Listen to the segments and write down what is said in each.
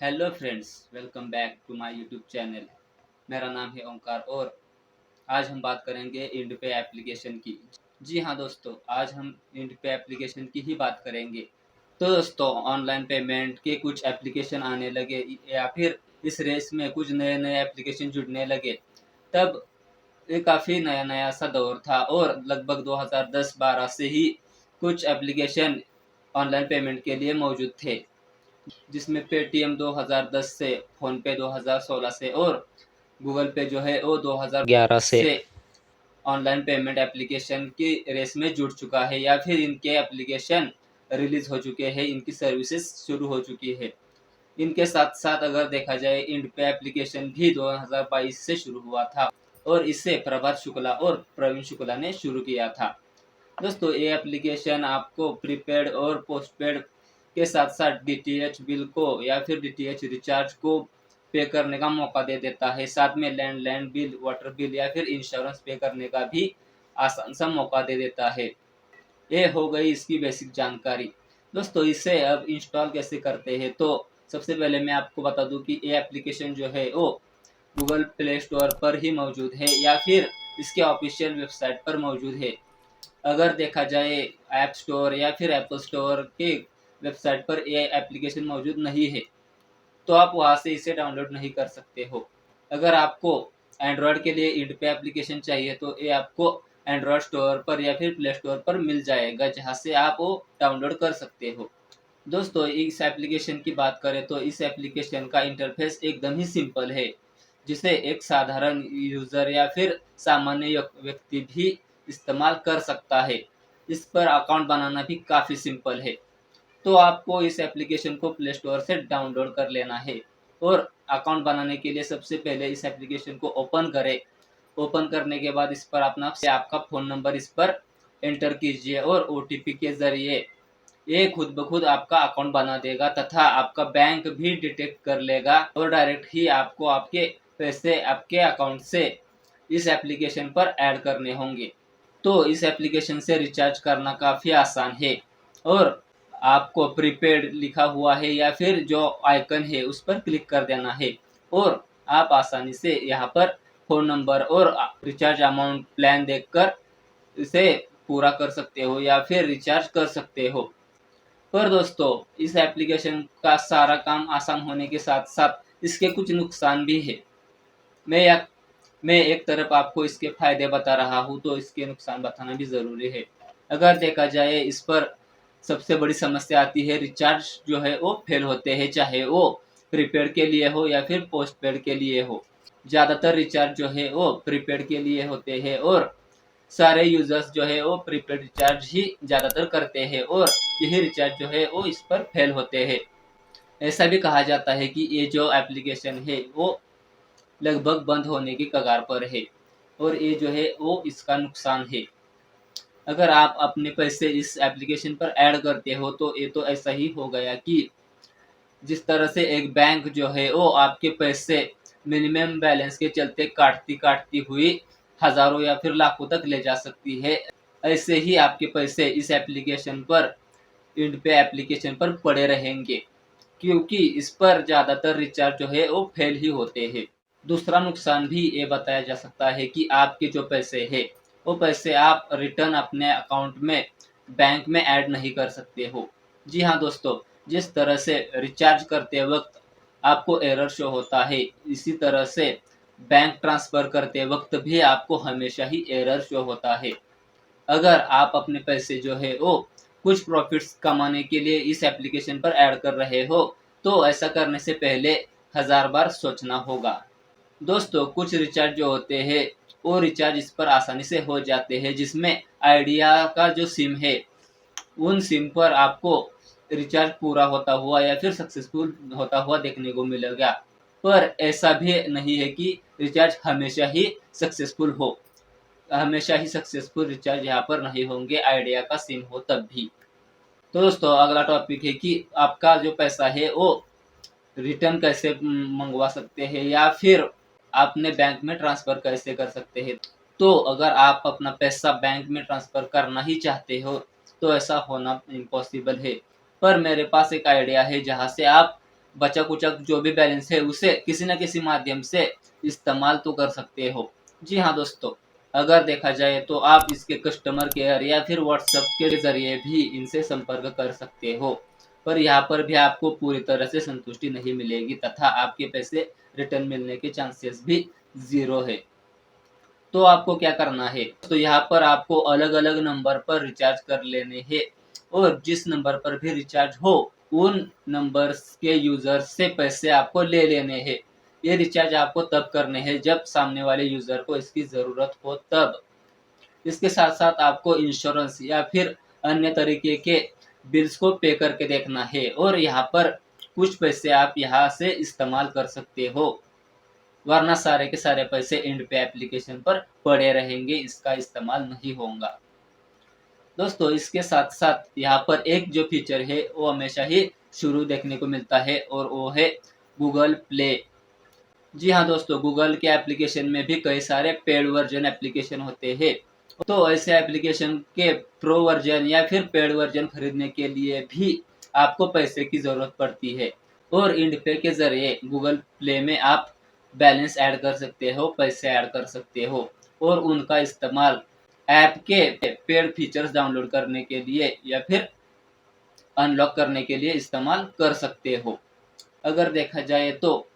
Hello friends, welcome back to my YouTube channel. मेरा नाम है ओंकार और आज हम बात करेंगे इंडपे एप्लीकेशन की। जी हाँ दोस्तों, आज हम इंडपे एप्लीकेशन की ही बात करेंगे। तो दोस्तों, ऑनलाइन पेमेंट के कुछ एप्लीकेशन आने लगे या फिर इस रेस में कुछ नए नए एप्लीकेशन जुड़ने लगे। तब ये काफ़ी नया नया सा दौर था और लगभग 2010-12 से ही कुछ एप्लीकेशन ऑनलाइन पेमेंट के लिए मौजूद थे, जिसमें पेटीएम 2010 से, फ़ोनपे 2016 से और गूगल पे जो है वो 2011 से ऑनलाइन पेमेंट एप्लीकेशन की रेस में जुड़ चुका है या फिर इनके एप्लीकेशन रिलीज़ हो चुके हैं, इनकी सर्विसेज शुरू हो चुकी है। इनके साथ-साथ अगर देखा जाए, इंडपे एप्लीकेशन भी 2022 से शुरू हुआ था और इसे प्रभात शुक्ला और प्रवीण शुक्ला ने शुरू किया था। दोस्तों, ये एप्लीकेशन आपको प्रीपेड और पोस्टपेड के साथ-साथ डीटीएच बिल को या फिर डीटीएच रिचार्ज को पे करने का मौका दे देता है। साथ में लैंडलाइन बिल, वाटर बिल या फिर इंश्योरेंस पे करने का भी आसान सा मौका दे देता है। ये हो गई इसकी बेसिक जानकारी। दोस्तों, इसे अब इंस्टॉल कैसे करते हैं, तो सबसे पहले मैं आपको बता दूं कि ये एप्लीकेशन जो है वो गूगल प्ले स्टोर पर ही मौजूद है या फिर इसके ऑफिशियल वेबसाइट पर मौजूद है। अगर देखा जाए, ऐप स्टोर या फिर एप्पल स्टोर के वेबसाइट पर ये एप्लीकेशन मौजूद नहीं है, तो आप वहाँ से इसे डाउनलोड नहीं कर सकते हो। अगर आपको एंड्रॉयड के लिए इंडपे एप्लीकेशन चाहिए तो ये आपको एंड्रॉयड स्टोर पर या फिर प्ले स्टोर पर मिल जाएगा, जहाँ से आप वो डाउनलोड कर सकते हो। दोस्तों, इस एप्लीकेशन की बात करें तो इस एप्लीकेशन का इंटरफेस एकदम ही सिंपल है, जिसे एक साधारण यूज़र या फिर सामान्य व्यक्ति भी इस्तेमाल कर सकता है। इस पर अकाउंट बनाना भी काफ़ी सिंपल है। तो आपको इस एप्लीकेशन को प्ले स्टोर से डाउनलोड कर लेना है और अकाउंट बनाने के लिए सबसे पहले इस एप्लीकेशन को ओपन करें। ओपन करने के बाद इस पर अपना से आपका फ़ोन नंबर इस पर एंटर कीजिए और ओटीपी के ज़रिए ये खुद ब खुद आपका अकाउंट बना देगा तथा आपका बैंक भी डिटेक्ट कर लेगा और डायरेक्ट ही आपको आपके पैसे आपके अकाउंट से इस एप्लीकेशन पर ऐड करने होंगे। तो इस एप्लीकेशन से रिचार्ज करना काफ़ी आसान है और आपको प्रीपेड लिखा हुआ है या फिर जो आइकन है उस पर क्लिक कर देना है और आप आसानी से यहाँ पर फ़ोन नंबर और रिचार्ज अमाउंट प्लान देखकर इसे पूरा कर सकते हो या फिर रिचार्ज कर सकते हो। पर दोस्तों, इस एप्लीकेशन का सारा काम आसान होने के साथ-साथ इसके कुछ नुकसान भी है। मैं या मैं एक तरफ आपको इसके फ़ायदे बता रहा हूँ, तो इसके नुकसान बताना भी ज़रूरी है। अगर देखा जाए, इस पर सबसे बड़ी समस्या आती है, रिचार्ज जो है वो फ़ेल होते हैं, चाहे वो प्रीपेड के लिए हो या फिर पोस्टपेड के लिए हो। ज़्यादातर रिचार्ज जो है वो प्रीपेड के लिए होते हैं और सारे यूज़र्स जो है वो प्रीपेड रिचार्ज ही ज़्यादातर करते हैं और यही रिचार्ज जो है वो इस पर फ़ेल होते हैं। ऐसा भी कहा जाता है कि ये जो एप्लीकेशन है वो लगभग बंद होने की कगार पर है और ये जो है वो इसका नुकसान है। अगर आप अपने पैसे इस एप्लीकेशन पर ऐड करते हो तो ये तो ऐसा ही हो गया कि जिस तरह से एक बैंक जो है वो आपके पैसे मिनिमम बैलेंस के चलते काटती हुई हज़ारों या फिर लाखों तक ले जा सकती है, ऐसे ही आपके पैसे इस एप्लीकेशन पर, इंडपे एप्लीकेशन पर पड़े रहेंगे, क्योंकि इस पर ज़्यादातर रिचार्ज जो है वो फ़ेल ही होते हैं। दूसरा नुकसान भी ये बताया जा सकता है कि आपके जो पैसे हैं, वो पैसे आप रिटर्न अपने अकाउंट में बैंक में ऐड नहीं कर सकते हो। जी हाँ दोस्तों, जिस तरह से रिचार्ज करते वक़्त आपको एरर शो होता है, इसी तरह से बैंक ट्रांसफ़र करते वक़्त भी आपको हमेशा ही एरर शो होता है। अगर आप अपने पैसे जो है वो कुछ प्रॉफ़िट्स कमाने के लिए इस एप्लीकेशन पर ऐड कर रहे हो, तो ऐसा करने से पहले हज़ार बार सोचना होगा। दोस्तों, कुछ रिचार्ज जो होते हैं वो रिचार्ज इस पर आसानी से हो जाते हैं, जिसमें आइडिया का जो सिम है उन सिम पर आपको रिचार्ज पूरा होता हुआ या फिर सक्सेसफुल होता हुआ देखने को मिलेगा। पर ऐसा भी नहीं है कि रिचार्ज हमेशा ही सक्सेसफुल हो। हमेशा ही सक्सेसफुल रिचार्ज यहाँ पर नहीं होंगे, आइडिया का सिम हो तब भी। तो दोस्तों, अगला टॉपिक है कि आपका जो पैसा है वो रिटर्न कैसे मंगवा सकते हैं या फिर अपने बैंक में ट्रांसफ़र कैसे कर सकते हैं। तो अगर आप अपना पैसा बैंक में ट्रांसफ़र करना ही चाहते हो, तो ऐसा होना इम्पॉसिबल है। पर मेरे पास एक आइडिया है जहाँ से आप बचा कुचा जो भी बैलेंस है उसे किसी न किसी माध्यम से इस्तेमाल तो कर सकते हो। जी हाँ दोस्तों, अगर देखा जाए तो आप इसके कस्टमर केयर या फिर व्हाट्सएप के ज़रिए भी इनसे संपर्क कर सकते हो। पर यहाँ पर भी आपको पूरी तरह से संतुष्टि नहीं मिलेगी तथा आपके पैसे रिटर्न मिलने के चांसेस भी 0 है। तो आपको क्या करना है? तो यहाँ पर आपको अलग-अलग नंबर पर रिचार्ज कर लेने हैं और जिस नंबर पर भी रिचार्ज हो, उन नंबर्स के यूज़र से पैसे आपको ले लेने हैं। ये रिचार्ज आपको तब करने हैं जब सामने वाले यूज़र को इसकी ज़रूरत हो तब। इसके साथ-साथ आपको इंश्योरेंस या फिर अन्य तरीके के बिल्स को पे करके देखना है और यहाँ पर कुछ पैसे आप यहाँ से इस्तेमाल कर सकते हो, वरना सारे के सारे पैसे इंडपे एप्लीकेशन पर पड़े रहेंगे, इसका इस्तेमाल नहीं होगा। दोस्तों इसके साथ-साथ यहाँ पर एक जो फीचर है वो हमेशा ही शुरू देखने को मिलता है और वो है गूगल प्ले। जी हाँ दोस्तों, गूगल के एप्लीकेशन में भी कई सारे पेड वर्जन एप्लीकेशन होते हैं। तो ऐसे एप्लीकेशन के प्रो वर्जन या फिर पेड वर्जन खरीदने के लिए भी आपको पैसे की ज़रूरत पड़ती है और इंडपे के ज़रिए गूगल प्ले में आप बैलेंस ऐड कर सकते हो, पैसे ऐड कर सकते हो और उनका इस्तेमाल ऐप के पेड फीचर्स डाउनलोड करने के लिए या फिर अनलॉक करने के लिए इस्तेमाल कर सकते हो। अगर देखा जाए तो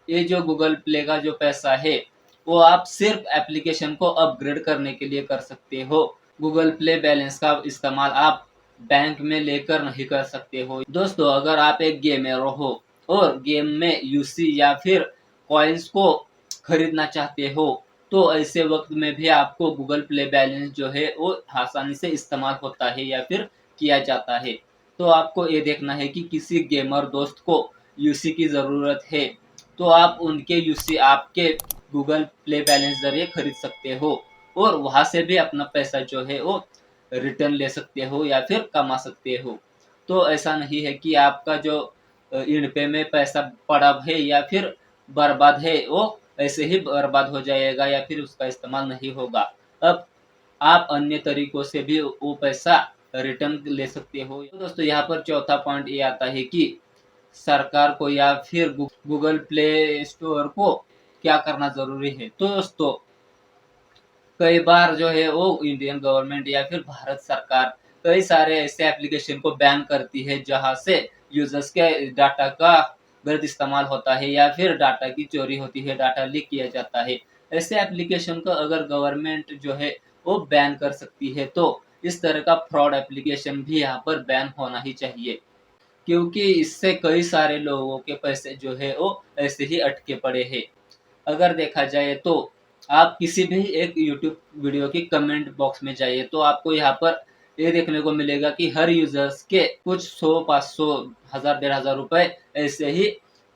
ये जो गूगल प्ले का जो पैसा है, वो आप सिर्फ एप्लीकेशन को अपग्रेड करने के लिए कर सकते हो। गूगल प्ले बैलेंस का इस्तेमाल आप बैंक में लेकर नहीं कर सकते हो। दोस्तों अगर आप एक गेमर हो और गेम में यूसी या फिर कॉइन्स को खरीदना चाहते हो, तो ऐसे वक्त में भी आपको गूगल प्ले बैलेंस जो है वो आसानी से इस्तेमाल होता है या फिर किया जाता है। तो आपको ये देखना है कि किसी गेमर दोस्त को यूसी की ज़रूरत है, तो आप उनके यूसी आपके गूगल प्ले बैलेंस ज़रिए खरीद सकते हो और वहाँ से भी अपना पैसा जो है वो रिटर्न ले सकते हो या फिर कमा सकते हो। तो ऐसा नहीं है कि आपका जो इंडपे में पैसा पड़ा है या फिर बर्बाद है, वो ऐसे ही बर्बाद हो जाएगा या फिर उसका इस्तेमाल नहीं होगा। अब आप अन्य तरीकों से भी वो पैसा रिटर्न ले सकते हो। तो दोस्तों यहाँ पर चौथा पॉइंट ये आता है कि सरकार को या फिर गूगल प्ले स्टोर को क्या करना ज़रूरी है। तो दोस्तों कई बार जो है वो इंडियन गवर्नमेंट या फिर भारत सरकार कई सारे ऐसे एप्लीकेशन को बैन करती है जहाँ से यूजर्स के डाटा का गलत इस्तेमाल होता है या फिर डाटा की चोरी होती है, डाटा लीक किया जाता है। ऐसे एप्लीकेशन को अगर गवर्नमेंट जो है वो बैन कर सकती है तो इस तरह का फ्रॉड एप्लीकेशन भी यहाँ पर बैन होना ही चाहिए, क्योंकि इससे कई सारे लोगों के पैसे जो है वो ऐसे ही अटके पड़े हैं। अगर देखा जाए तो आप किसी भी एक यूट्यूब वीडियो की कमेंट बॉक्स में जाइए तो आपको यहाँ पर ये देखने को मिलेगा कि हर यूजर्स के कुछ 100, 500, 1000, 1500 रुपए ऐसे ही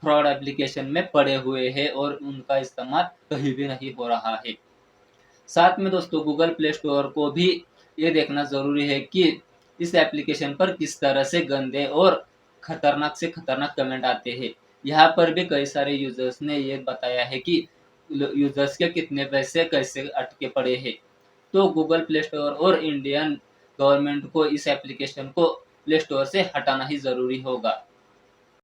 फ्रॉड एप्लीकेशन में पड़े हुए हैं और उनका इस्तेमाल कहीं भी नहीं हो रहा है। साथ में दोस्तों गूगल प्ले स्टोर को भी ये देखना ज़रूरी है कि इस एप्लीकेशन पर किस तरह से गंदे और खतरनाक से खतरनाक कमेंट आते हैं। यहाँ पर भी कई सारे यूजर्स ने ये बताया है कि यूजर्स के कितने पैसे कैसे अटके पड़े हैं। तो गूगल प्ले स्टोर और इंडियन गवर्नमेंट को इस एप्लीकेशन को प्ले स्टोर से हटाना ही ज़रूरी होगा।